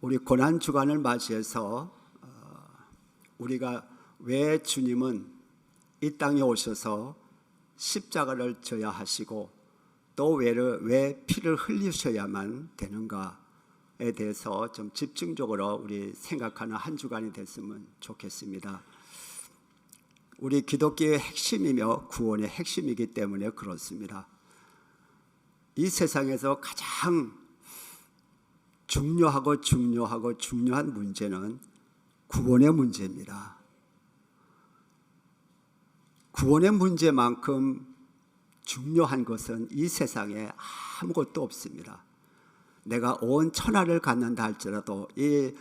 우리 고난 주간을 맞이해서 우리가 왜 주님은 이 땅에 오셔서 십자가를 져야 하시고 또 왜 피를 흘리셔야만 되는가에 대해서 좀 집중적으로 우리 생각하는 한 주간이 됐으면 좋겠습니다. 우리 기독교의 핵심이며 구원의 핵심이기 때문에 그렇습니다. 이 세상에서 가장 중요한 문제는 구원의 문제입니다. 구원의 문제만큼 중요한 것은 이 세상에 아무것도 없습니다. 내가 온 천하를 갖는다 할지라도 이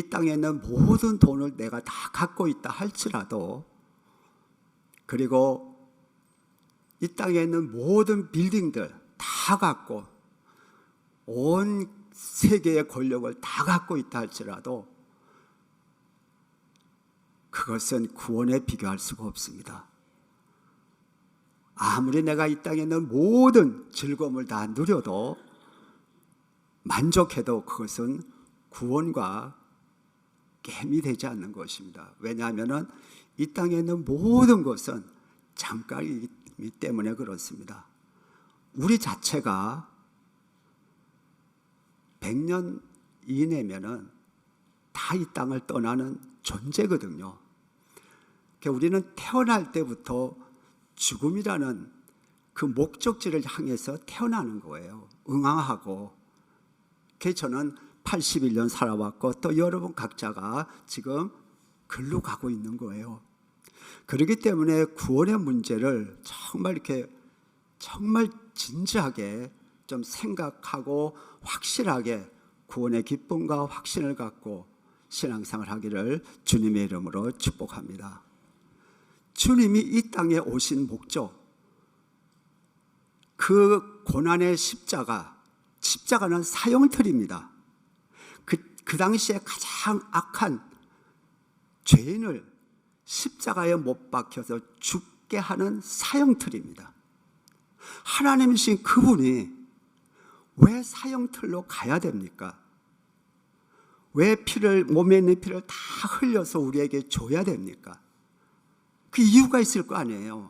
땅에 있는 모든 돈을 내가 다 갖고 있다 할지라도, 그리고 이 땅에 있는 모든 빌딩들 다 갖고 온 세계의 권력을 다 갖고 있다 할지라도 그것은 구원에 비교할 수가 없습니다. 아무리 내가 이 땅에 있는 모든 즐거움을 다 누려도 만족해도 그것은 구원과 겜이 되지 않는 것입니다. 왜냐하면 이 땅에 있는 모든 것은 잠깐이기 때문에 그렇습니다. 우리 자체가 100년 이내면은 다 이 땅을 떠나는 존재거든요. 그러니까 우리는 태어날 때부터 죽음이라는 그 목적지를 향해서 태어나는 거예요. 응항하고. 그래서 저는 81년 살아왔고 또 여러분 각자가 지금 글로 가고 있는 거예요. 그렇기 때문에 구원의 문제를 정말 진지하게 좀 생각하고 확실하게 구원의 기쁨과 확신을 갖고 신앙생활 하기를 주님의 이름으로 축복합니다. 주님이 이 땅에 오신 목적, 그 고난의 십자가는 사형틀입니다. 그 당시에 가장 악한 죄인을 십자가에 못 박혀서 죽게 하는 사형틀입니다. 하나님이신 그분이 왜 사형틀로 가야 됩니까? 왜 몸에 있는 피를 다 흘려서 우리에게 줘야 됩니까? 그 이유가 있을 거 아니에요.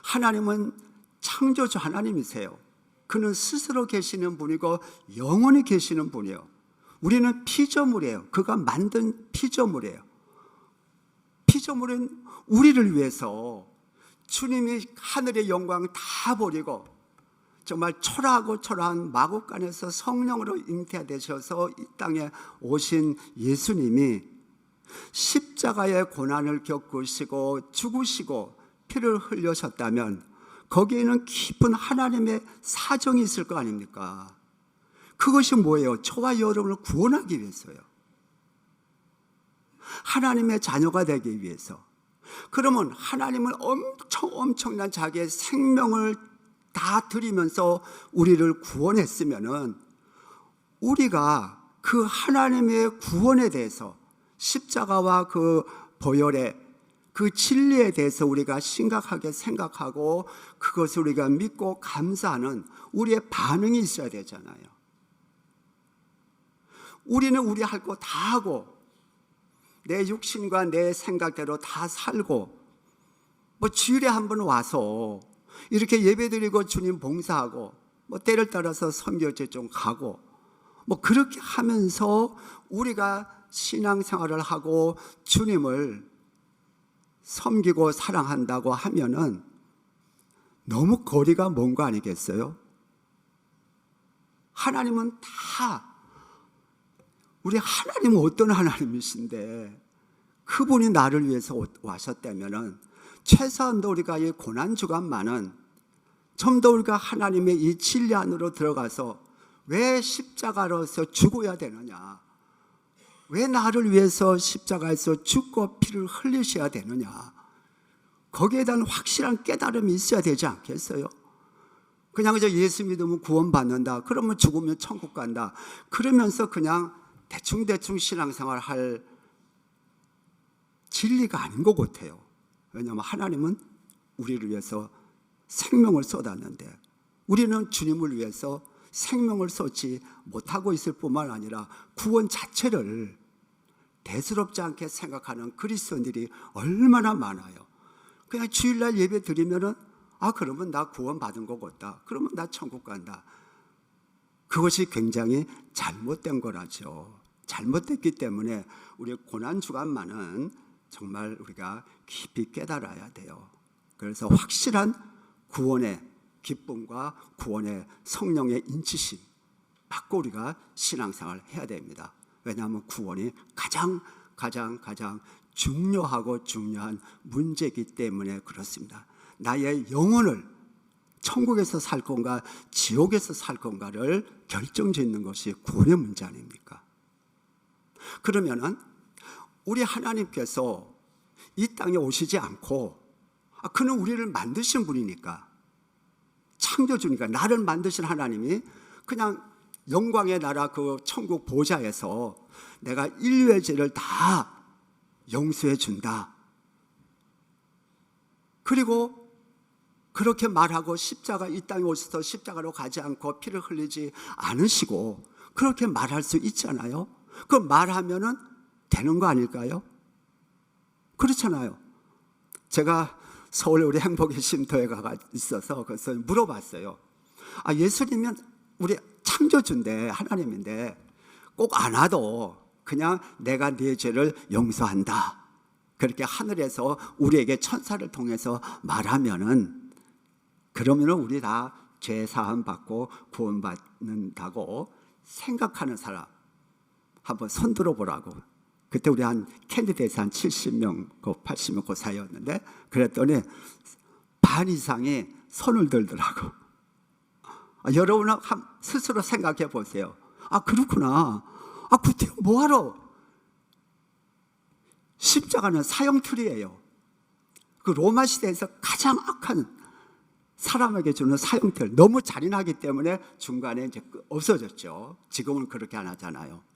하나님은 창조주 하나님이세요. 그는 스스로 계시는 분이고 영원히 계시는 분이에요. 우리는 피조물이에요. 그가 만든 피조물이에요. 피조물은 우리를 위해서 주님이 하늘의 영광 다 버리고 정말 초라한 마국간에서 성령으로 잉태되셔서 이 땅에 오신 예수님이 십자가의 고난을 겪으시고 죽으시고 피를 흘리셨다면 거기에는 깊은 하나님의 사정이 있을 거 아닙니까? 그것이 뭐예요? 저와 여러분을 구원하기 위해서요. 하나님의 자녀가 되기 위해서. 그러면 하나님은 엄청난 자기의 생명을 다 드리면서 우리를 구원했으면은 우리가 그 하나님의 구원에 대해서 십자가와 그 보혈의 그 진리에 대해서 우리가 심각하게 생각하고 그것을 우리가 믿고 감사하는 우리의 반응이 있어야 되잖아요. 우리는 우리 할 거 다 하고 내 육신과 내 생각대로 다 살고 주일에 한번 와서 이렇게 예배드리고 주님 봉사하고 때를 따라서 선교제 좀 가고 그렇게 하면서 우리가 신앙생활을 하고 주님을 섬기고 사랑한다고 하면은 너무 거리가 먼 거 아니겠어요? 하나님은 우리 하나님은 어떤 하나님이신데 그분이 나를 위해서 와셨다면은 최소한도 우리가 이 고난주간만은 좀 더 우리가 하나님의 이 진리 안으로 들어가서 왜 십자가로서 죽어야 되느냐, 왜 나를 위해서 십자가에서 죽고 피를 흘리셔야 되느냐, 거기에 대한 확실한 깨달음이 있어야 되지 않겠어요? 그냥 예수 믿으면 구원받는다, 그러면 죽으면 천국 간다, 그러면서 그냥 대충 신앙생활 할 진리가 아닌 것 같아요. 왜냐하면 하나님은 우리를 위해서 생명을 쏟았는데 우리는 주님을 위해서 생명을 쏟지 못하고 있을 뿐만 아니라 구원 자체를 대수롭지 않게 생각하는 그리스도인들이 얼마나 많아요. 그냥 주일날 예배 드리면은 그러면 나 구원 받은 거겠다. 그러면 나 천국 간다. 그것이 굉장히 잘못된 거라죠. 잘못됐기 때문에 우리 고난주간만은 정말 우리가 깊이 깨달아야 돼요. 그래서 확실한 구원의 기쁨과 구원의 성령의 인치심 받고 우리가 신앙생활을 해야 됩니다. 왜냐하면 구원이 가장 중요하고 중요한 문제이기 때문에 그렇습니다. 나의 영혼을 천국에서 살 건가 지옥에서 살 건가를 결정짓는 것이 구원의 문제 아닙니까? 그러면은 우리 하나님께서 이 땅에 오시지 않고 그는 우리를 만드신 분이니까, 창조주니까, 나를 만드신 하나님이 그냥 영광의 나라 그 천국 보좌에서 내가 인류의 죄를 다 용서해 준다. 그리고 그렇게 말하고 십자가 이 땅에 오셔서 십자가로 가지 않고 피를 흘리지 않으시고 그렇게 말할 수 있잖아요. 그 말하면은 되는 거 아닐까요? 그렇잖아요. 제가 서울 우리 행복의 쉼터에 가 있어서 그래서 물어봤어요. 예수님은 우리 창조주인데 하나님인데 꼭 안 와도 그냥 내가 네 죄를 용서한다. 그렇게 하늘에서 우리에게 천사를 통해서 말하면은 그러면은 우리 다 죄 사함 받고 구원받는다고 생각하는 사람 한번 손 들어보라고. 그때 우리 한 캔디데이트 한 70명, 80명 그 사이였는데 그랬더니 반 이상이 손을 들더라고. 여러분은 스스로 생각해 보세요. 그렇구나. 그때 뭐하러? 십자가는 사형틀이에요. 그 로마 시대에서 가장 악한 사람에게 주는 사형틀. 너무 잔인하기 때문에 중간에 이제 없어졌죠. 지금은 그렇게 안 하잖아요.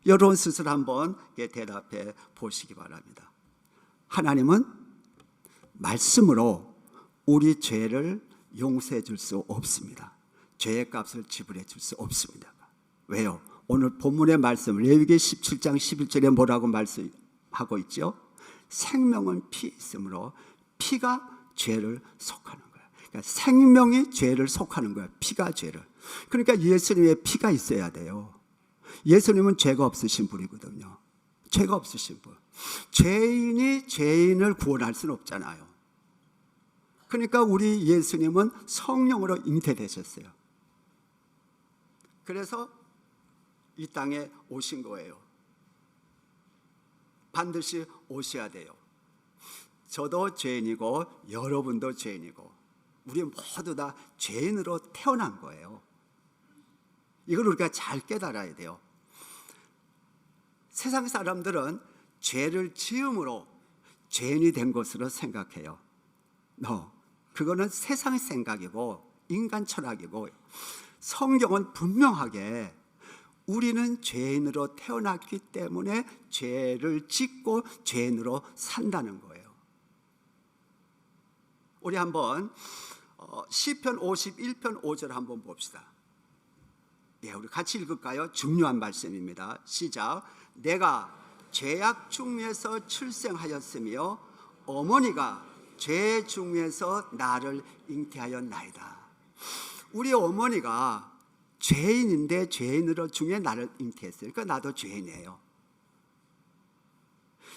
여러분 스스로 한번 대답해 보시기 바랍니다. 하나님은 말씀으로 우리 죄를 용서해 줄 수 없습니다. 죄의 값을 지불해 줄 수 없습니다. 왜요? 오늘 본문의 말씀 레위기 17장 11절에 뭐라고 말씀하고 있죠? 생명은 피에 있으므로 피가 죄를 속하는 거예요. 그러니까 생명이 죄를 속하는 거예요. 피가 죄를. 그러니까 예수님의 피가 있어야 돼요. 예수님은 죄가 없으신 분이거든요. 죄가 없으신 분. 죄인이 죄인을 구원할 수는 없잖아요. 그러니까 우리 예수님은 성령으로 잉태되셨어요. 그래서 이 땅에 오신 거예요. 반드시 오셔야 돼요. 저도 죄인이고 여러분도 죄인이고 우리 모두 다 죄인으로 태어난 거예요. 이걸 우리가 잘 깨달아야 돼요. 세상 사람들은 죄를 지음으로 죄인이 된 것으로 생각해요. 그거는 세상의 생각이고 인간 철학이고, 성경은 분명하게 우리는 죄인으로 태어났기 때문에 죄를 짓고 죄인으로 산다는 거예요. 우리 한번 시편 51편 5절 한번 봅시다. 우리 같이 읽을까요? 중요한 말씀입니다. 시작. 내가 죄악 중에서 출생하였으며 어머니가 죄 중에서 나를 잉태하였나이다. 우리 어머니가 죄인인데 죄인으로 중에 나를 잉태했어요. 그러니까 나도 죄인이에요.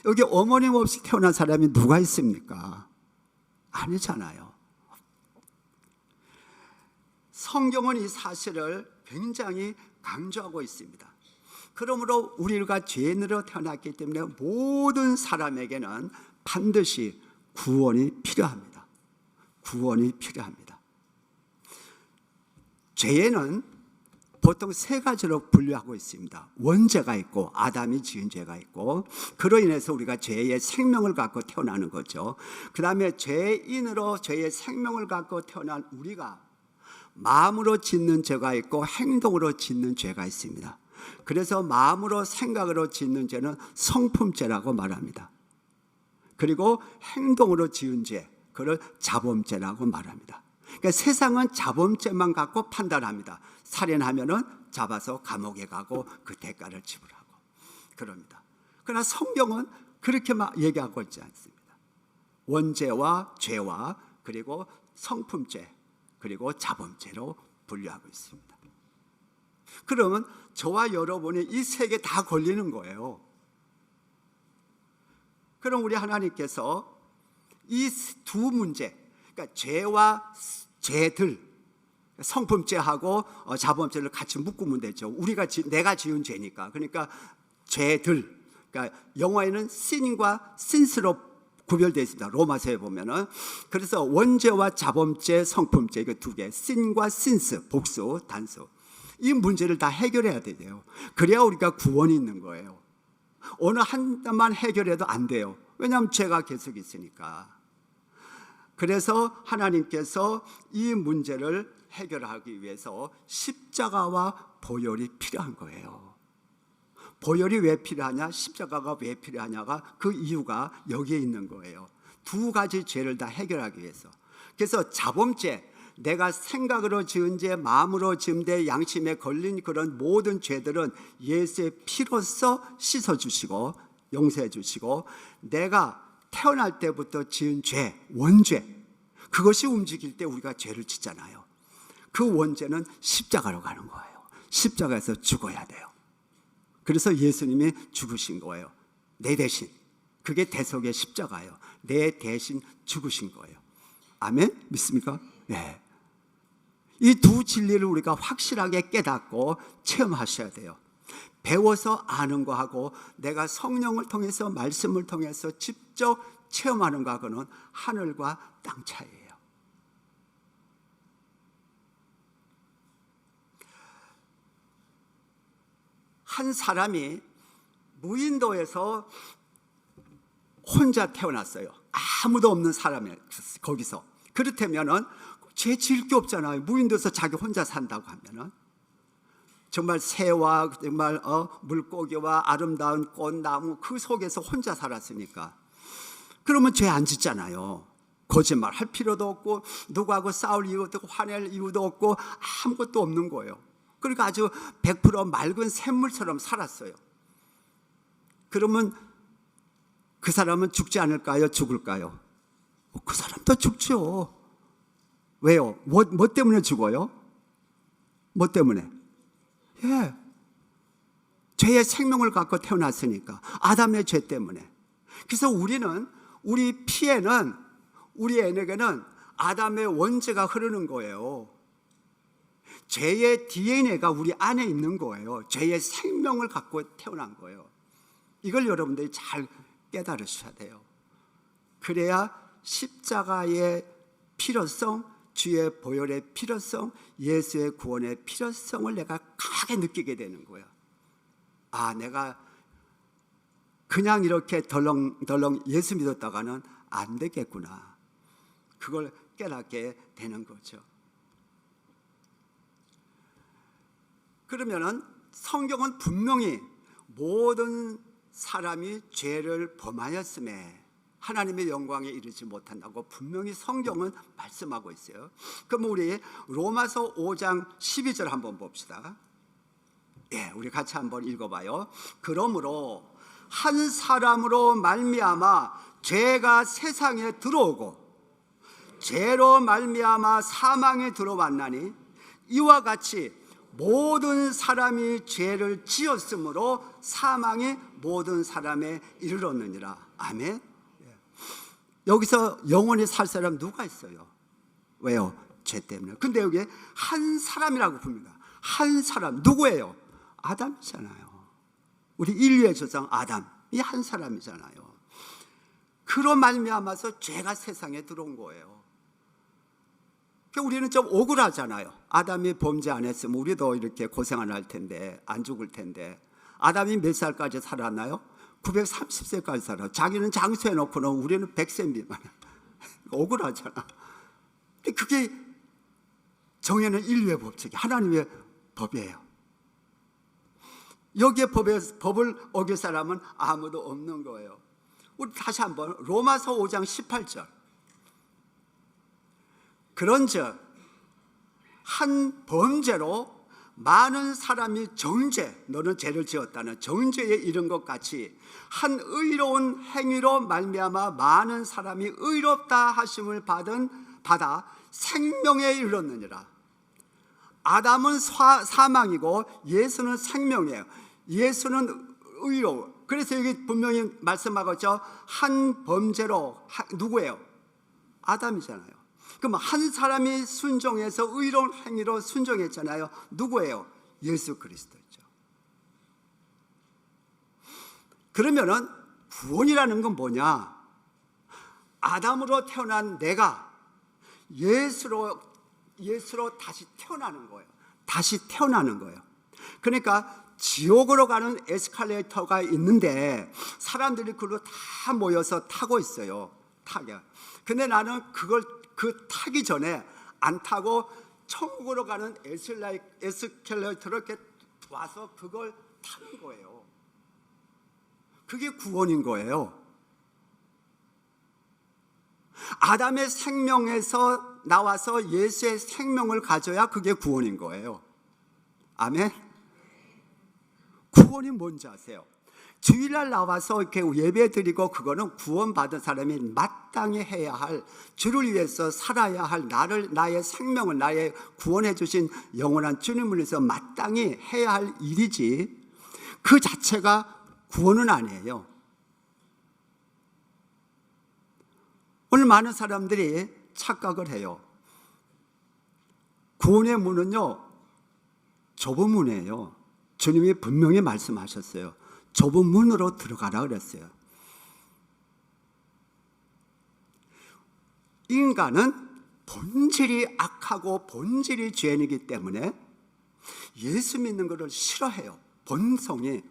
여기 어머님 없이 태어난 사람이 누가 있습니까? 아니잖아요. 성경은 이 사실을 굉장히 강조하고 있습니다. 그러므로 우리가 죄인으로 태어났기 때문에 모든 사람에게는 반드시 구원이 필요합니다. 구원이 필요합니다. 죄에는 보통 세 가지로 분류하고 있습니다. 원죄가 있고 아담이 지은 죄가 있고, 그로 인해서 우리가 죄의 생명을 갖고 태어나는 거죠. 그 다음에 죄인으로 죄의 생명을 갖고 태어난 우리가 마음으로 짓는 죄가 있고 행동으로 짓는 죄가 있습니다. 그래서 마음으로 생각으로 짓는 죄는 성품죄라고 말합니다. 그리고 행동으로 지은 죄, 그걸 자범죄라고 말합니다. 그러니까 세상은 자범죄만 갖고 판단합니다. 살인하면은 잡아서 감옥에 가고 그 대가를 지불하고 그럽니다. 그러나 성경은 그렇게 막 얘기하고 있지 않습니다. 원죄와 죄와 그리고 성품죄 그리고 자범죄로 분류하고 있습니다. 그러면 저와 여러분이 이 세 개 다 걸리는 거예요. 그럼 우리 하나님께서 이 두 문제, 그러니까 죄와 죄들, 성품죄하고 자범죄를 같이 묶으면 되죠. 내가 지은 죄니까. 그러니까 죄들, 그러니까 영어에는 sin과 sins로 구별되어 있습니다. 로마서에 보면은. 그래서 원죄와 자범죄, 성품죄 이거 두 개, sin과 sins 복수, 단수. 이 문제를 다 해결해야 돼요. 그래야 우리가 구원이 있는 거예요. 어느 하나만 해결해도 안 돼요. 왜냐하면 죄가 계속 있으니까. 그래서 하나님께서 이 문제를 해결하기 위해서 십자가와 보혈이 필요한 거예요. 보혈이 왜 필요하냐? 십자가가 왜 필요하냐가 그 이유가 여기에 있는 거예요. 두 가지 죄를 다 해결하기 위해서. 그래서 자범죄, 내가 생각으로 지은 죄, 마음으로 지은 죄, 양심에 걸린 그런 모든 죄들은 예수의 피로써 씻어주시고 용서해 주시고, 내가 태어날 때부터 지은 죄, 원죄, 그것이 움직일 때 우리가 죄를 짓잖아요. 그 원죄는 십자가로 가는 거예요. 십자가에서 죽어야 돼요. 그래서 예수님이 죽으신 거예요. 내 대신. 그게 대속의 십자가예요. 내 대신 죽으신 거예요. 아멘? 믿습니까? 네. 이 두 진리를 우리가 확실하게 깨닫고 체험하셔야 돼요. 배워서 아는 거하고 내가 성령을 통해서 말씀을 통해서 직접 체험하는 거하고는 하늘과 땅 차이예요. 한 사람이 무인도에서 혼자 태어났어요. 아무도 없는 사람이에요. 거기서. 그렇다면은 죄 지을 게 없잖아요. 무인도에서 자기 혼자 산다고 하면은 정말 새와 정말 물고기와 아름다운 꽃나무 그 속에서 혼자 살았으니까 그러면 죄 안 짓잖아요. 거짓말 할 필요도 없고 누구하고 싸울 이유도 없고 화낼 이유도 없고 아무것도 없는 거예요. 그러니까 아주 100% 맑은 샘물처럼 살았어요. 그러면 그 사람은 죽지 않을까요? 죽을까요? 그 사람도 죽죠. 왜요? 뭐 때문에 죽어요? 뭐 때문에? 예, 죄의 생명을 갖고 태어났으니까. 아담의 죄 때문에. 그래서 우리 피에는, 우리 에너게는 아담의 원죄가 흐르는 거예요. 죄의 DNA가 우리 안에 있는 거예요. 죄의 생명을 갖고 태어난 거예요. 이걸 여러분들이 잘 깨달으셔야 돼요. 그래야 십자가의 필요성, 주의 보혈의 필요성, 예수의 구원의 필요성을 내가 강하게 느끼게 되는 거예요. 아, 내가 그냥 이렇게 덜렁덜렁 예수 믿었다가는 안 되겠구나. 그걸 깨닫게 되는 거죠. 그러면은 성경은 분명히 모든 사람이 죄를 범하였음에 하나님의 영광에 이르지 못한다고 분명히 성경은 말씀하고 있어요. 그럼 우리 로마서 5장 12절 한번 봅시다. 예, 우리 같이 한번 읽어봐요. 그러므로 한 사람으로 말미암아 죄가 세상에 들어오고 죄로 말미암아 사망에 들어왔나니 이와 같이 모든 사람이 죄를 지었으므로 사망이 모든 사람에 이르렀느니라. 아멘. 여기서 영원히 살 사람 누가 있어요? 왜요? 죄 때문에. 근데 여기에 한 사람이라고 부릅니다. 한 사람 누구예요? 아담이잖아요. 우리 인류의 조상 아담이 한 사람이잖아요. 그로 말미암아서 죄가 세상에 들어온 거예요. 우리는 좀 억울하잖아요. 아담이 범죄 안 했으면 우리도 이렇게 고생 안 할 텐데, 안 죽을 텐데. 아담이 몇 살까지 살았나요? 930세까지 살아. 자기는 장수해 놓고는 우리는 100세 미만. 억울하잖아. 근데 그게 정해는 인류의 법칙이 하나님의 법이에요. 여기에 법을 어길 사람은 아무도 없는 거예요. 우리 다시 한번 로마서 5장 18절. 그런즉 한 범죄로 많은 사람이 정죄, 너는 죄를 지었다는 정죄에 이른 것 같이 한 의로운 행위로 말미암아 많은 사람이 의롭다 하심을 받아 생명에 이르렀느니라. 아담은 사망이고 예수는 생명이에요. 예수는 의로. 그래서 여기 분명히 말씀하고 있죠. 한 범죄로 누구예요? 아담이잖아요. 그럼 한 사람이 순종해서 의로운 행위로 순종했잖아요. 누구예요? 예수 그리스도죠. 그러면은 구원이라는 건 뭐냐? 아담으로 태어난 내가 예수로 다시 태어나는 거예요. 다시 태어나는 거예요. 그러니까 지옥으로 가는 에스컬레이터가 있는데 사람들이 그걸로 다 모여서 타고 있어요. 타게. 근데 나는 그 타기 전에 안 타고 천국으로 가는 에스컬레이터를 이렇게 와서 그걸 타는 거예요. 그게 구원인 거예요. 아담의 생명에서 나와서 예수의 생명을 가져야 그게 구원인 거예요. 아멘. 구원이 뭔지 아세요? 주일날 나와서 이렇게 예배 드리고 그거는 구원받은 사람이 마땅히 해야 할, 주를 위해서 살아야 할, 나의 생명을, 나의 구원해 주신 영원한 주님을 위해서 마땅히 해야 할 일이지 그 자체가 구원은 아니에요. 오늘 많은 사람들이 착각을 해요. 구원의 문은요 좁은 문이에요. 주님이 분명히 말씀하셨어요. 좁은 문으로 들어가라 그랬어요. 인간은 본질이 악하고 본질이 죄인이기 때문에 예수 믿는 것을 싫어해요. 본성이.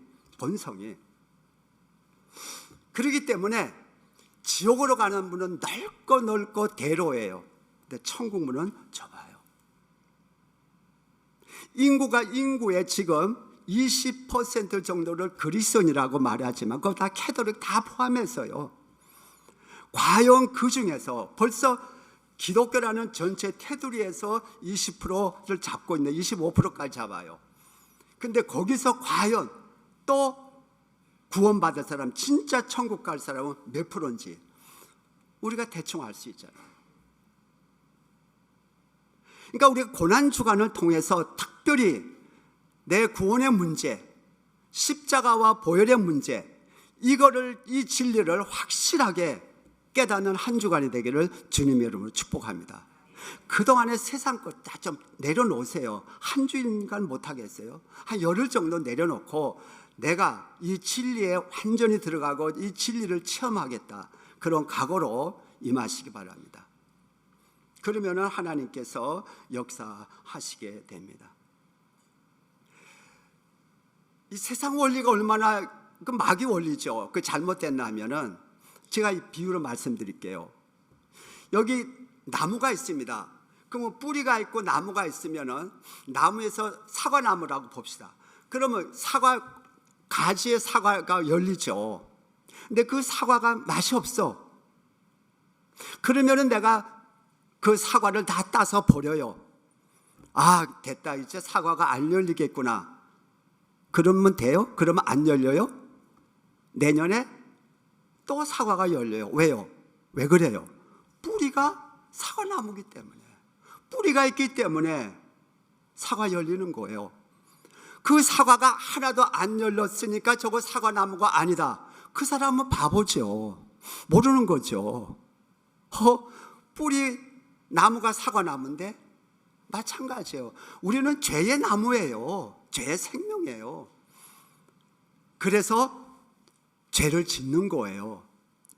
그렇기 때문에 지옥으로 가는 문은 넓고 대로예요. 근데 천국 문은 좁아요. 인구의 지금 20% 정도를 그리스도인이라고 말하지만 그거 다 캐톨릭 다 포함해서요. 과연 그 중에서 벌써 기독교라는 전체 테두리에서 20%를 잡고 있는 25%까지 잡아요. 근데 거기서 과연 또 구원받을 사람, 진짜 천국 갈 사람은 몇 프로인지 우리가 대충 알 수 있잖아요. 그러니까 우리가 고난주간을 통해서 특별히 내 구원의 문제, 십자가와 보혈의 문제, 이 진리를 확실하게 깨닫는 한 주간이 되기를 주님의 이름으로 축복합니다. 그동안의 세상 것 다 좀 내려놓으세요. 한 주일간 못하겠어요? 한 열흘 정도 내려놓고 내가 이 진리에 완전히 들어가고 이 진리를 체험하겠다, 그런 각오로 임하시기 바랍니다. 그러면 하나님께서 역사하시게 됩니다. 이 세상 원리가 얼마나 그 마귀 원리죠. 그 잘못됐나 하면은 제가 이 비유로 말씀드릴게요. 여기 나무가 있습니다. 그러면 뿌리가 있고 나무가 있으면은 나무에서 사과나무라고 봅시다. 그러면 가지에 사과가 열리죠. 근데 그 사과가 맛이 없어. 그러면은 내가 그 사과를 다 따서 버려요. 아, 됐다. 이제 사과가 안 열리겠구나. 그러면 돼요? 그러면 안 열려요? 내년에 또 사과가 열려요. 왜요? 왜 그래요? 뿌리가 사과나무기 때문에. 뿌리가 있기 때문에 사과 열리는 거예요. 그 사과가 하나도 안 열렸으니까 저거 사과나무가 아니다. 그 사람은 바보죠. 모르는 거죠. 뿌리 나무가 사과나무인데 마찬가지예요. 우리는 죄의 나무예요. 죄의 생명이에요. 그래서 죄를 짓는 거예요.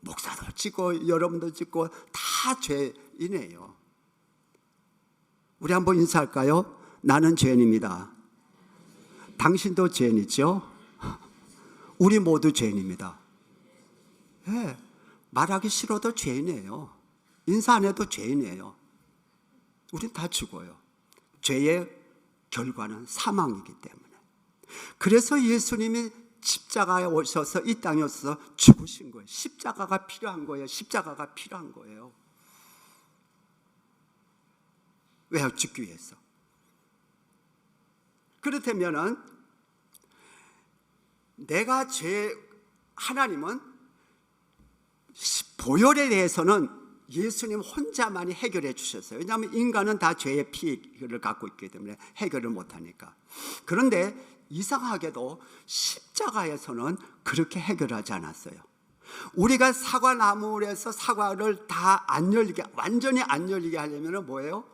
목사도 짓고 여러분도 짓고 다 죄인이에요. 우리 한번 인사할까요? 나는 죄인입니다. 당신도 죄인이죠? 우리 모두 죄인입니다. 네, 말하기 싫어도 죄인이에요. 인사 안 해도 죄인이에요. 우린 다 죽어요. 죄의 결과는 사망이기 때문에. 그래서 예수님이 십자가에 오셔서 이 땅에 오셔서 죽으신 거예요. 십자가가 필요한 거예요. 십자가가 필요한 거예요. 왜요? 죽기 위해서. 그렇다면은 하나님은 보혈에 대해서는 예수님 혼자만이 해결해 주셨어요. 왜냐하면 인간은 다 죄의 피를 갖고 있기 때문에 해결을 못하니까. 그런데 이상하게도 십자가에서는 그렇게 해결하지 않았어요. 우리가 사과나무에서 사과를 다 안 열리게, 완전히 안 열리게 하려면 뭐예요?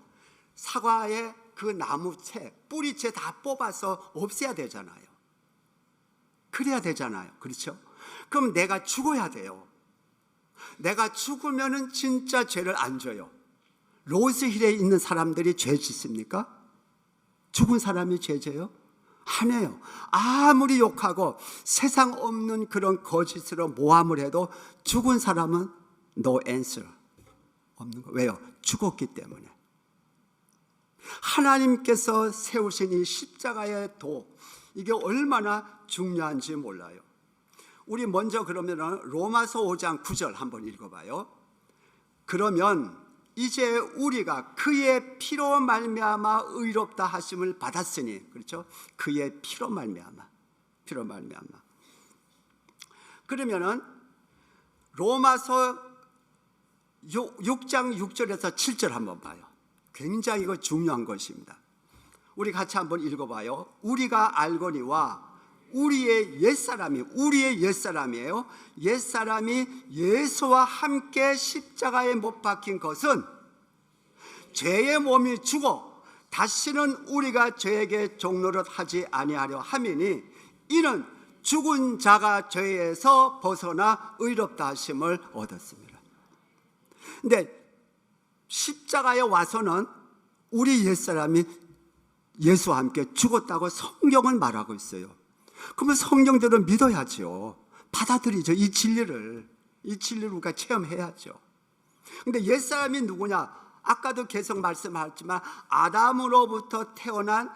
사과의 그 나무채, 뿌리채 다 뽑아서 없애야 되잖아요. 그래야 되잖아요. 그렇죠? 그럼 내가 죽어야 돼요. 내가 죽으면은 진짜 죄를 안 져요. 로즈힐에 있는 사람들이 죄 짓습니까? 죽은 사람이 죄 져요? 안 해요. 아무리 욕하고 세상 없는 그런 거짓으로 모함을 해도 죽은 사람은 no answer 없는 거예요. 왜요? 죽었기 때문에. 하나님께서 세우신 이 십자가의 도, 이게 얼마나 중요한지 몰라요. 우리 먼저 그러면 로마서 5장 9절 한번 읽어봐요. 그러면 이제 우리가 그의 피로 말미암아 의롭다 하심을 받았으니, 그렇죠? 그의 피로 말미암아. 그러면은 로마서 6장 6절에서 7절 한번 봐요. 굉장히 이거 중요한 것입니다. 우리 같이 한번 읽어봐요. 우리가 알거니와 우리의 옛사람이에요. 옛사람이 예수와 함께 십자가에 못 박힌 것은 죄의 몸이 죽어 다시는 우리가 죄에게 종노릇 하지 아니하려 함이니, 이는 죽은 자가 죄에서 벗어나 의롭다 하심을 얻었습니다. 근데 십자가에 와서는 우리 옛사람이 예수와 함께 죽었다고 성경은 말하고 있어요. 그러면 성경대로 믿어야죠. 받아들이죠. 이 진리를 우리가 체험해야죠. 근데 옛사람이 누구냐? 아까도 계속 말씀하셨지만 아담으로부터 태어난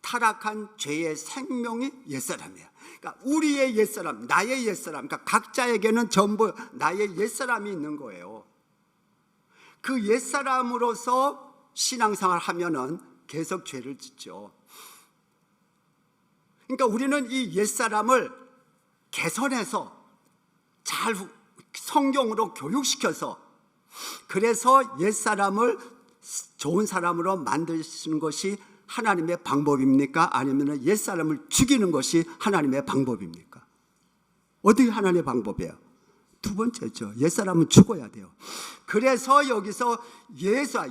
타락한 죄의 생명이 옛사람이에요. 그러니까 우리의 옛사람, 나의 옛사람, 그러니까 각자에게는 전부 나의 옛사람이 있는 거예요. 그 옛사람으로서 신앙생활 하면은 계속 죄를 짓죠. 그러니까 우리는 이 옛사람을 개선해서 잘 성경으로 교육시켜서, 그래서 옛사람을 좋은 사람으로 만드시는 것이 하나님의 방법입니까? 아니면 옛사람을 죽이는 것이 하나님의 방법입니까? 어떻게 하나님의 방법이에요? 두 번째죠. 옛사람은 죽어야 돼요. 그래서 여기서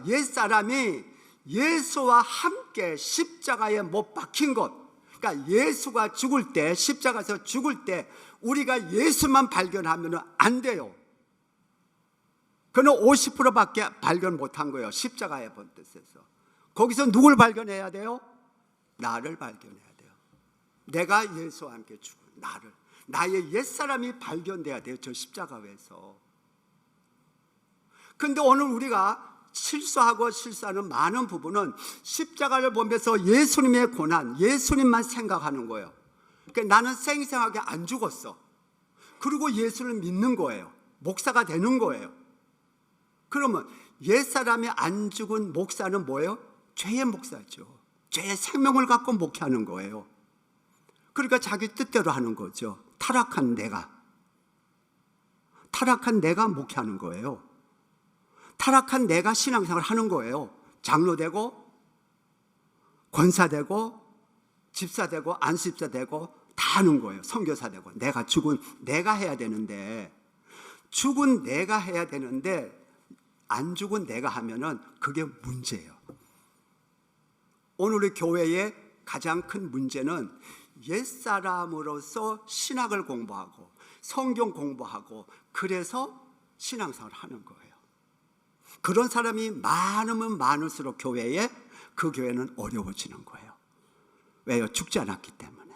옛사람이 예수와 함께 십자가에 못 박힌 것, 그러니까 예수가 죽을 때, 십자가에서 죽을 때 우리가 예수만 발견하면 안 돼요. 그는 50%밖에 발견 못한 거예요. 십자가의 본뜻에서. 거기서 누굴 발견해야 돼요? 나를 발견해야 돼요. 내가 예수와 함께 죽은 나의 옛사람이 발견돼야 돼요. 저 십자가에서. 근데 오늘 우리가 실수하는 많은 부분은 십자가를 보면서 예수님의 고난, 예수님만 생각하는 거예요. 그러니까 나는 생생하게 안 죽었어. 그리고 예수를 믿는 거예요. 목사가 되는 거예요. 그러면 옛사람이 안 죽은 목사는 뭐예요? 죄의 목사죠. 죄의 생명을 갖고 목회하는 거예요. 그러니까 자기 뜻대로 하는 거죠. 타락한 내가 목회하는 거예요. 타락한 내가 신앙생활 하는 거예요. 장로 되고 권사 되고 집사 되고 안수집사 되고 다 하는 거예요. 선교사 되고. 죽은 내가 해야 되는데 안 죽은 내가 하면은 그게 문제예요. 오늘 우리 교회의 가장 큰 문제는 옛사람으로서 신학을 공부하고 성경 공부하고 그래서 신앙생활을 하는 거예요. 그런 사람이 많으면 많을수록 그 교회는 어려워지는 거예요. 왜요? 죽지 않았기 때문에.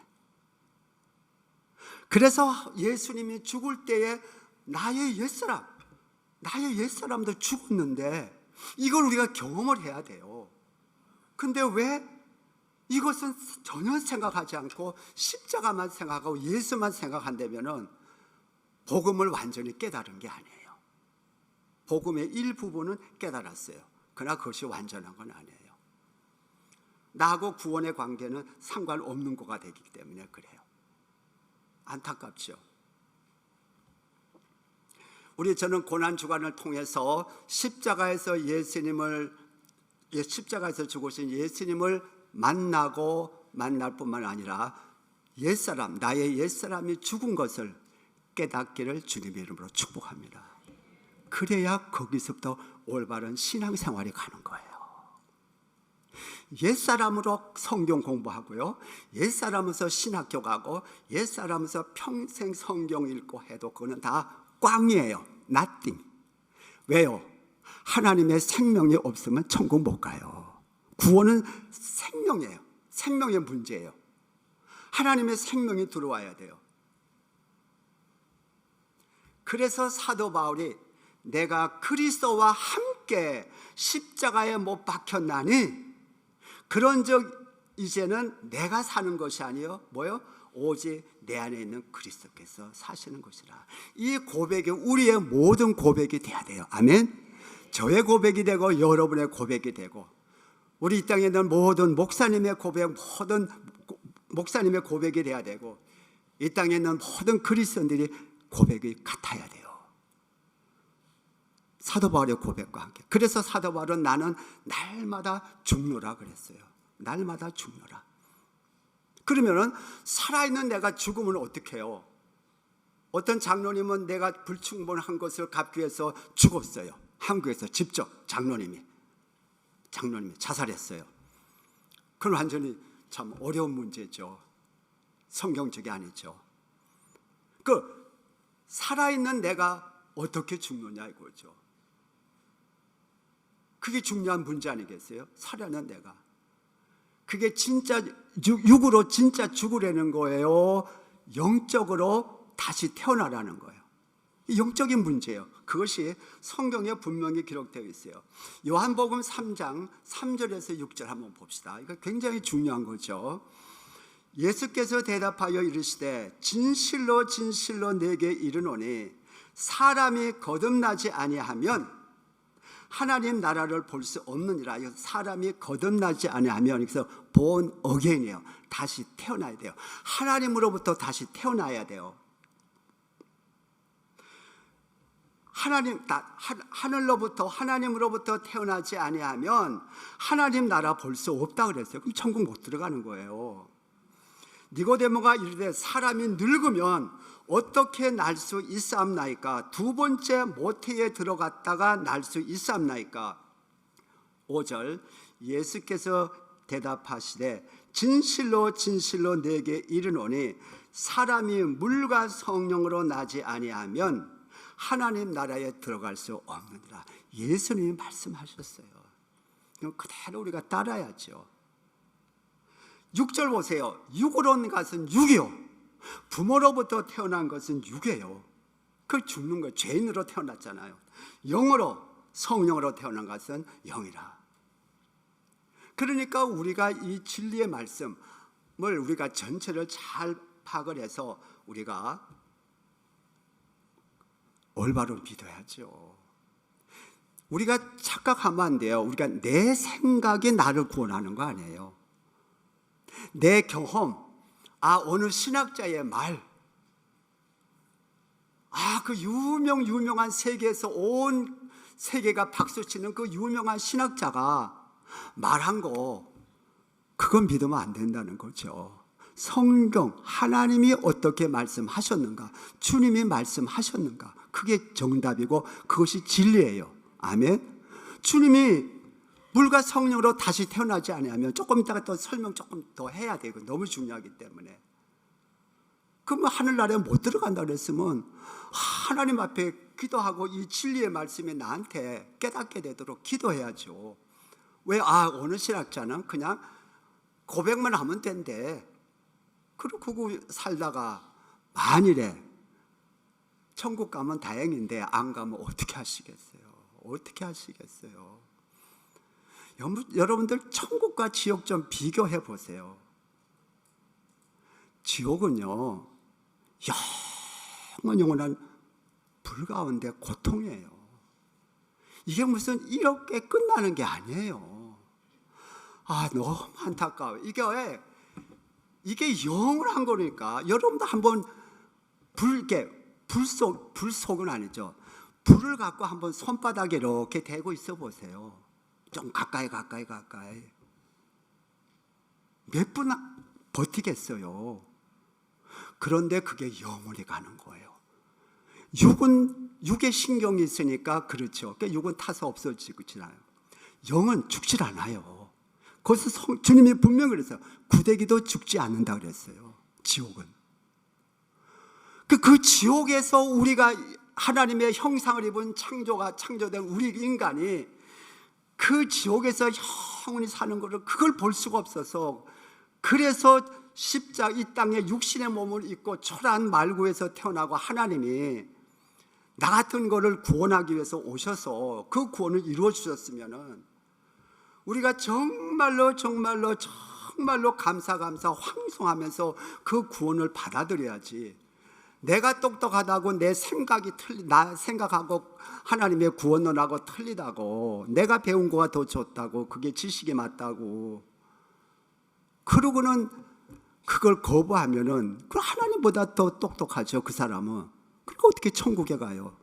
그래서 예수님이 죽을 때에 나의 옛사람도 죽었는데 이걸 우리가 경험을 해야 돼요. 근데 왜 이것은 전혀 생각하지 않고 십자가만 생각하고 예수만 생각한다면은 복음을 완전히 깨달은 게 아니에요. 복음의 일부분은 깨달았어요. 그러나 그것이 완전한 건 아니에요. 나하고 구원의 관계는 상관없는 거가 되기 때문에 그래요. 안타깝죠. 저는 고난주간을 통해서 십자가에서 십자가에서 죽으신 예수님을 만날 뿐만 아니라 나의 옛사람이 죽은 것을 깨닫기를 주님의 이름으로 축복합니다. 그래야 거기서부터 올바른 신앙생활이 가는 거예요. 옛사람으로 성경 공부하고요, 옛사람으로서 신학교 가고, 옛사람으로서 평생 성경 읽고 해도 그거는 다 꽝이에요. nothing. 왜요? 하나님의 생명이 없으면 천국 못 가요. 구원은 생명이에요. 생명의 문제예요. 하나님의 생명이 들어와야 돼요. 그래서 사도 바울이 내가 그리스도와 함께 십자가에 못 박혔나니 그런즉 이제는 내가 사는 것이 아니요 뭐요? 오직 내 안에 있는 그리스도께서 사시는 것이라. 이 고백이 우리의 모든 고백이 돼야 돼요. 아멘. 저의 고백이 되고 여러분의 고백이 되고, 우리 이 땅에 있는 모든 목사님의 고백, 모든 목사님의 고백이 돼야 되고, 이 땅에 있는 모든 그리스도인들이 고백이 같아야 돼요. 사도 바울의 고백과 함께. 그래서 사도 바울은 나는 날마다 죽노라 그랬어요. 날마다 죽노라. 그러면은 살아있는 내가 죽으면 어떻게 해요? 어떤 장로님은 내가 불충분한 것을 갚기 위해서 죽었어요. 한국에서 직접 장로님이 자살했어요. 그건 완전히 참 어려운 문제죠. 성경적이 아니죠. 살아있는 내가 어떻게 죽느냐 이거죠. 그게 중요한 문제 아니겠어요? 살아있는 내가. 그게 진짜 육으로 진짜 죽으려는 거예요? 영적으로 다시 태어나라는 거예요. 영적인 문제예요. 그것이 성경에 분명히 기록되어 있어요. 요한복음 3장 3절에서 6절 한번 봅시다. 이거 굉장히 중요한 거죠. 예수께서 대답하여 이르시되 진실로 진실로 내게 이르노니 사람이 거듭나지 아니하면 하나님 나라를 볼 수 없느니라. 사람이 거듭나지 아니하면, 그래서 born again이에요. 다시 태어나야 돼요. 하나님으로부터 다시 태어나야 돼요. 하나님으로부터 태어나지 아니하면 하나님 나라 볼 수 없다 그랬어요. 그럼 천국 못 들어가는 거예요. 니고데모가 이르되 사람이 늙으면 어떻게 날 수 있사옵나이까? 두 번째 모태에 들어갔다가 날 수 있사옵나이까? 5절 예수께서 대답하시되 진실로 진실로 내게 이르노니 사람이 물과 성령으로 나지 아니하면 하나님 나라에 들어갈 수 없느니라. 예수님이 말씀하셨어요. 그대로 우리가 따라야죠. 6절 보세요. 육으로 온 것은 육이요, 부모로부터 태어난 것은 육이에요. 그 죽는 거 죄인으로 태어났잖아요. 영으로, 성령으로 태어난 것은 영이라. 그러니까 우리가 이 진리의 말씀을 우리가 전체를 잘 파악을 해서 우리가 올바로 믿어야죠. 우리가 착각하면 안 돼요. 우리가 내 생각이 나를 구원하는 거 아니에요. 내 경험, 어느 신학자의 말, 그 유명한 세계에서 온 세계가 박수치는 그 유명한 신학자가 말한 거, 그건 믿으면 안 된다는 거죠. 성경, 하나님이 어떻게 말씀하셨는가, 주님이 말씀하셨는가, 그게 정답이고 그것이 진리예요. 아멘. 주님이 물과 성령으로 다시 태어나지 않으면, 조금 이따가 또 설명 조금 더 해야 되고 너무 중요하기 때문에, 그러면 하늘나라에 못 들어간다 그랬으면 하나님 앞에 기도하고 이 진리의 말씀이 나한테 깨닫게 되도록 기도해야죠. 왜 어느 신학자는 그냥 고백만 하면 된대. 그러고 살다가 만일에 천국 가면 다행인데 안 가면 어떻게 하시겠어요? 어떻게 하시겠어요? 여러분들 천국과 지옥 좀 비교해 보세요. 지옥은요, 영원한 불 가운데 고통이에요. 이게 무슨 이렇게 끝나는 게 아니에요. 너무 안타까워요. 이게 영원한 거니까. 여러분도 한번 불속은 아니죠. 불을 갖고 한번 손바닥에 이렇게 대고 있어 보세요. 좀 가까이. 몇 분 버티겠어요. 그런데 그게 영원히 가는 거예요. 육의 신경이 있으니까 그렇죠. 그러니까 육은 타서 없어지잖아요. 영은 죽질 않아요. 거기서 주님이 분명히 그랬어요. 구데기도 죽지 않는다 그랬어요. 지옥은. 그 지옥에서 우리가 하나님의 형상을 입은 창조된 우리 인간이 그 지옥에서 영원히 사는 것을 그걸 볼 수가 없어서, 그래서 이 땅에 육신의 몸을 입고 초라한 말구에서 태어나고 하나님이 나 같은 거를 구원하기 위해서 오셔서 그 구원을 이루어 주셨으면은 우리가 정말로 감사 황송하면서 그 구원을 받아들여야지. 내가 똑똑하다고 내 생각이 나 생각하고 하나님의 구원론하고 틀리다고, 내가 배운 거가 더 좋다고, 그게 지식이 맞다고 그러고는 그걸 거부하면은 그 하나님보다 더 똑똑하죠. 그 사람은. 그러니까 어떻게 천국에 가요?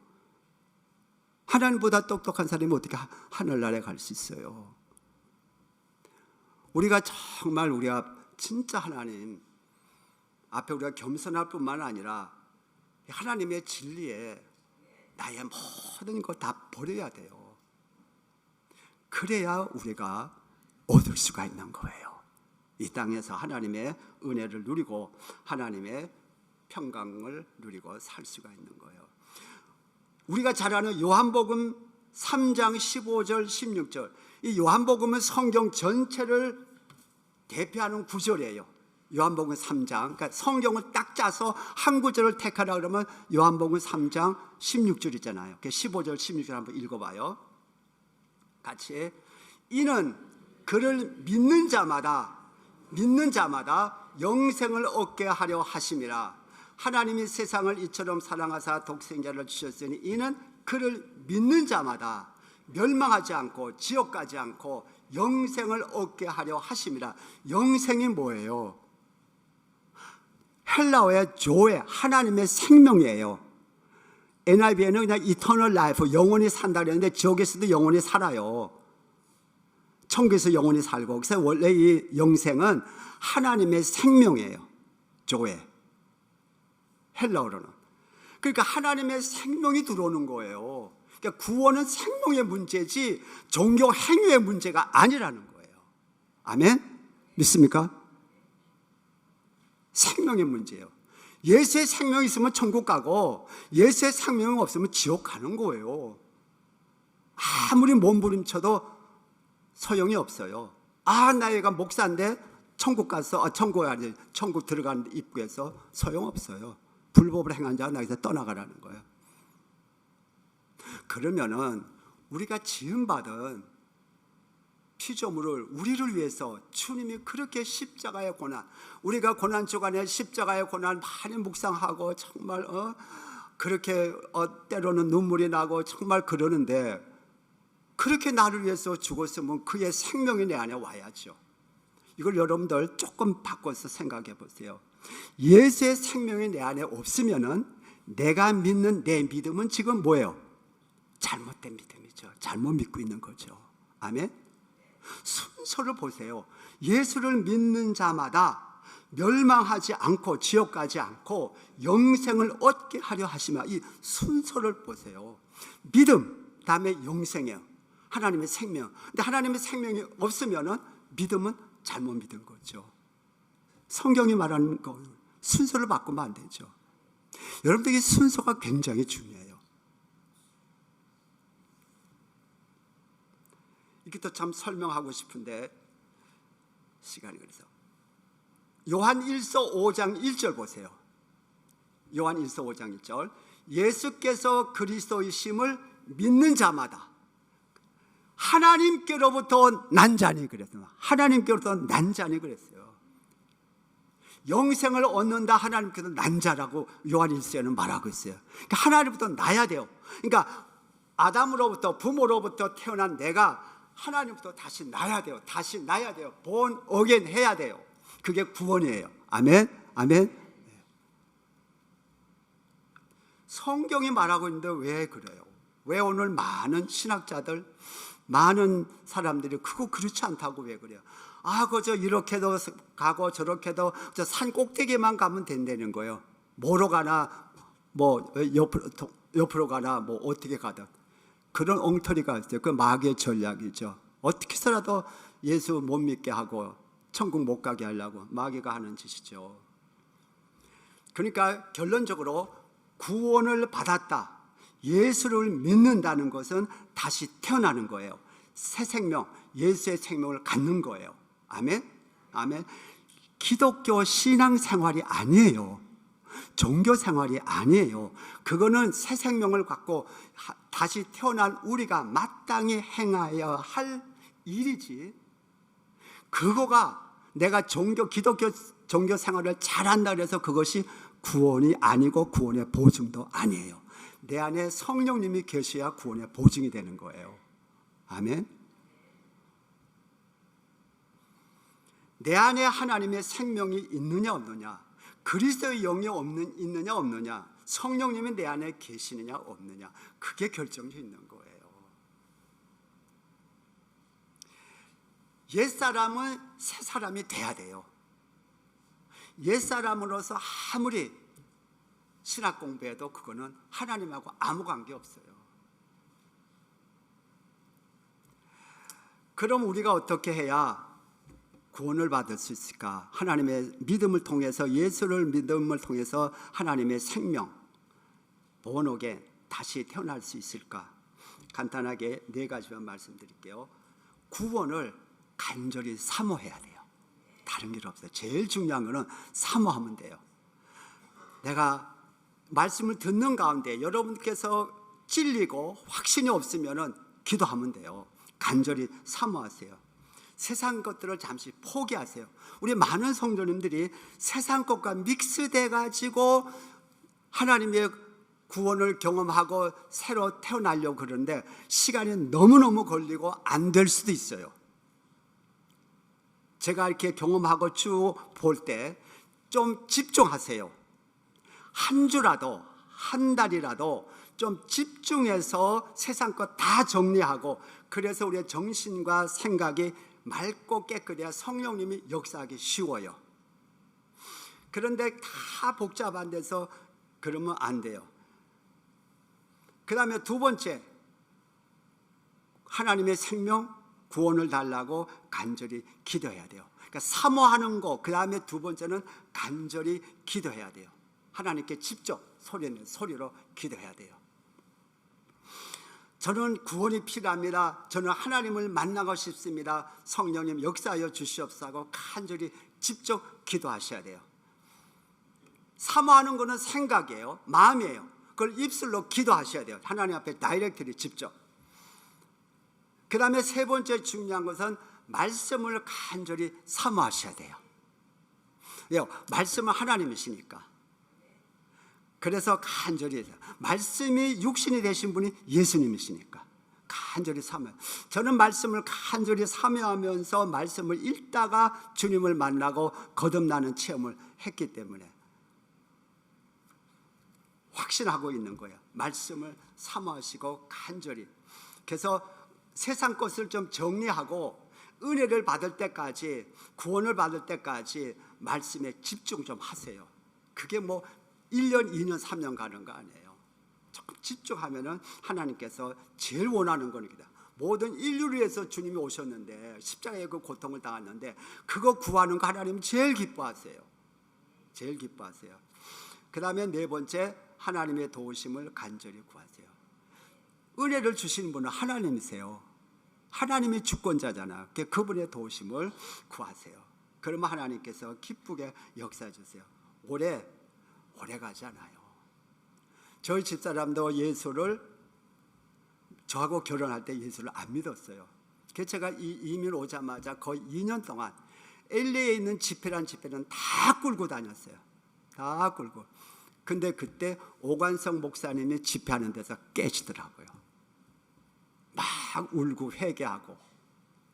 하나님보다 똑똑한 사람이 어떻게 하늘나라에 갈 수 있어요? 우리가 진짜 하나님 앞에 우리가 겸손할 뿐만 아니라 하나님의 진리에 나의 모든 걸 다 버려야 돼요. 그래야 우리가 얻을 수가 있는 거예요. 이 땅에서 하나님의 은혜를 누리고 하나님의 평강을 누리고 살 수가 있는 거예요. 우리가 잘 아는 요한복음 3장 15절 16절, 이 요한복음은 성경 전체를 대표하는 구절이에요. 요한복음 3장, 그러니까 성경을 딱 짜서 한 구절을 택하라 그러면 요한복음 3장 16절이잖아요. 15절 16절 한번 읽어봐요. 같이. 이는 그를 믿는 자마다 영생을 얻게 하려 하심이라. 하나님이 세상을 이처럼 사랑하사 독생자를 주셨으니 이는 그를 믿는 자마다 멸망하지 않고 지옥 가지 않고 영생을 얻게 하려 하심이라. 영생이 뭐예요? 헬라어의 조에 하나님의 생명이에요. NIV에는 그냥 eternal life, 영원히 산다 그랬는데 지옥에서도 영원히 살아요. 천국에서 영원히 살고. 그래서 원래 이 영생은 하나님의 생명이에요. 조에 헬라어로는. 그러니까 하나님의 생명이 들어오는 거예요. 그러니까 구원은 생명의 문제지 종교 행위의 문제가 아니라는 거예요. 아멘? 믿습니까? 생명의 문제예요. 예수의 생명이 있으면 천국 가고 예수의 생명이 없으면 지옥 가는 거예요. 아무리 몸부림쳐도 소용이 없어요. 나 얘가 목사인데 천국 가서 천국 들어가는 입구에서 소용없어요. 불법을 행한 자가 나에서 떠나가라는 거예요. 그러면은 우리가 지음받은 피조물을 우리를 위해서 주님이 그렇게 십자가의 고난, 우리가 고난 주간에 십자가의 고난 많이 묵상하고 정말 그렇게 때로는 눈물이 나고 정말 그러는데, 그렇게 나를 위해서 죽었으면 그의 생명이 내 안에 와야죠. 이걸 여러분들 조금 바꿔서 생각해 보세요. 예수의 생명이 내 안에 없으면은 내가 믿는 내 믿음은 지금 뭐예요? 잘못된 믿음이죠. 잘못 믿고 있는 거죠. 아멘? 순서를 보세요. 예수를 믿는 자마다 멸망하지 않고 지옥 가지 않고 영생을 얻게 하려 하시면, 이 순서를 보세요. 믿음, 다음에 영생이에요. 하나님의 생명. 근데 하나님의 생명이 없으면은 믿음은 잘못 믿은 거죠. 성경이 말하는 거 순서를 바꾸면 안 되죠. 여러분들 이 순서가 굉장히 중요해요. 이게 또 참 설명하고 싶은데 시간이 그래서 요한 1서 5장 1절 보세요. 요한 1서 5장 1절, 예수께서 그리스도이심을 믿는 자마다 하나님께로부터 난 자니 그랬어요. 하나님께로부터 난 자니 그랬어요. 영생을 얻는다 하나님께서 난 자라고 요한 1서에는 말하고 있어요. 그러니까 하나님부터 나야 돼요. 그러니까 아담으로부터 부모로부터 태어난 내가 하나님부터 다시 나야 돼요. 다시 나야 돼요. 본 어겐 해야 돼요. 그게 구원이에요. 아멘. 아멘. 성경이 말하고 있는데 왜 그래요? 왜 오늘 많은 신학자들, 많은 사람들이 그거 그렇지 않다고 왜 그래요? 그저 이렇게도 가고 저렇게도 저 산 꼭대기만 가면 된다는 거예요. 뭐로 가나, 뭐 옆으로 가나, 뭐 어떻게 가든 그런 엉터리가 있어요. 그 마귀의 전략이죠. 어떻게 해서라도 예수 못 믿게 하고 천국 못 가게 하려고 마귀가 하는 짓이죠. 그러니까 결론적으로 구원을 받았다, 예수를 믿는다는 것은 다시 태어나는 거예요. 새 생명, 예수의 생명을 갖는 거예요. 아멘. 아멘. 기독교 신앙생활이 아니에요. 종교 생활이 아니에요. 그거는 새 생명을 갖고 다시 태어난 우리가 마땅히 행하여야 할 일이지, 그거가 내가 기독교 종교 생활을 잘한다 그래서 그것이 구원이 아니고 구원의 보증도 아니에요. 내 안에 성령님이 계셔야 구원의 보증이 되는 거예요. 아멘. 내 안에 하나님의 생명이 있느냐 없느냐, 그리스도의 영이 있느냐 없느냐, 성령님이 내 안에 계시느냐 없느냐, 그게 결정이 있는 거예요. 옛사람은 새 사람이 돼야 돼요. 옛사람으로서 아무리 신학 공부해도 그거는 하나님하고 아무 관계 없어요. 그럼 우리가 어떻게 해야 구원을 받을 수 있을까? 하나님의 믿음을 통해서, 예수를 믿음을 통해서 하나님의 생명, 본어게 다시 태어날 수 있을까? 간단하게 4가지만 말씀드릴게요. 구원을 간절히 사모해야 돼요. 다른 길 없어요. 제일 중요한 거는 사모하면 돼요. 내가 말씀을 듣는 가운데 여러분께서 찔리고 확신이 없으면 기도하면 돼요. 간절히 사모하세요. 세상 것들을 잠시 포기하세요. 우리 많은 성도님들이 세상 것과 믹스돼 가지고 하나님의 구원을 경험하고 새로 태어나려고 그러는데 시간이 너무너무 걸리고 안 될 수도 있어요. 제가 이렇게 경험하고 쭉 볼 때 좀 집중하세요. 한 주라도, 한 달이라도 좀 집중해서 세상 것 다 정리하고, 그래서 우리의 정신과 생각이 맑고 깨끗해야 성령님이 역사하기 쉬워요. 그런데 다 복잡한 데서 그러면 안 돼요. 그 다음에 2번째, 하나님의 생명, 구원을 달라고 간절히 기도해야 돼요. 그러니까 사모하는 거, 그 다음에 2번째는 간절히 기도해야 돼요. 하나님께 직접 소리로 기도해야 돼요. 저는 구원이 필요합니다. 저는 하나님을 만나고 싶습니다. 성령님 역사하여 주시옵소서 간절히 직접 기도하셔야 돼요. 사모하는 것은 생각이에요. 마음이에요. 그걸 입술로 기도하셔야 돼요. 하나님 앞에 다이렉트리 직접. 그 다음에 3번째 중요한 것은 말씀을 간절히 사모하셔야 돼요. 왜요? 말씀은 하나님이시니까. 그래서 간절히, 말씀이 육신이 되신 분이 예수님이시니까 간절히 사모해요. 저는 말씀을 간절히 사모하면서 말씀을 읽다가 주님을 만나고 거듭나는 체험을 했기 때문에 확신하고 있는 거예요. 말씀을 사모하시고 간절히. 그래서 세상 것을 좀 정리하고 은혜를 받을 때까지, 구원을 받을 때까지 말씀에 집중 좀 하세요. 그게 뭐 1년, 2년, 3년 가는 거 아니에요. 조금 집중하면은 하나님께서 제일 원하는 겁니다. 모든 인류를 위해서 주님이 오셨는데, 십자가의 그 고통을 당했는데, 그거 구하는 거 하나님 제일 기뻐하세요. 제일 기뻐하세요. 그 다음에 4번째, 하나님의 도우심을 간절히 구하세요. 은혜를 주신 분은 하나님이세요. 하나님이 주권자잖아요. 그분의 도우심을 구하세요. 그러면 하나님께서 기쁘게 역사해 주세요. 오래 가지 않아요. 저희 집사람도 예수를, 저하고 결혼할 때 예수를 안 믿었어요. 그래서 제가 이민 오자마자 거의 2년 동안 LA에 있는 집회는 다 끌고 다녔어요. 다 끌고. 근데 그때 오관성 목사님이 집회하는 데서 깨지더라고요. 막 울고 회개하고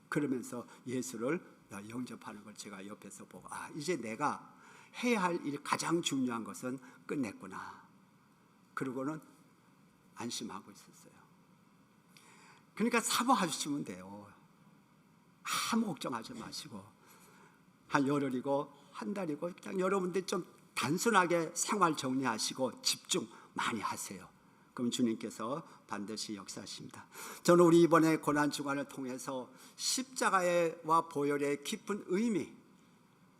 그러면서 예수를 영접하는 걸 제가 옆에서 보고 이제 내가 해야 할 일 가장 중요한 것은 끝냈구나. 그러고는 안심하고 있었어요. 그러니까 사모하시면 돼요. 아무 걱정하지 마시고 한 열흘이고 한 달이고 그냥 여러분들 좀 단순하게 생활 정리하시고 집중 많이 하세요. 그럼 주님께서 반드시 역사하십니다. 저는 우리 이번에 고난주간을 통해서 십자가와 보혈의 깊은 의미,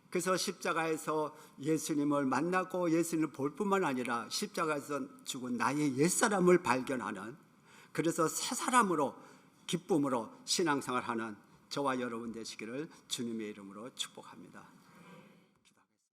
그래서 십자가에서 예수님을 만나고 예수님을 볼 뿐만 아니라 십자가에서 죽은 나의 옛사람을 발견하는, 그래서 새 사람으로 기쁨으로 신앙생활하는 저와 여러분 되시기를 주님의 이름으로 축복합니다.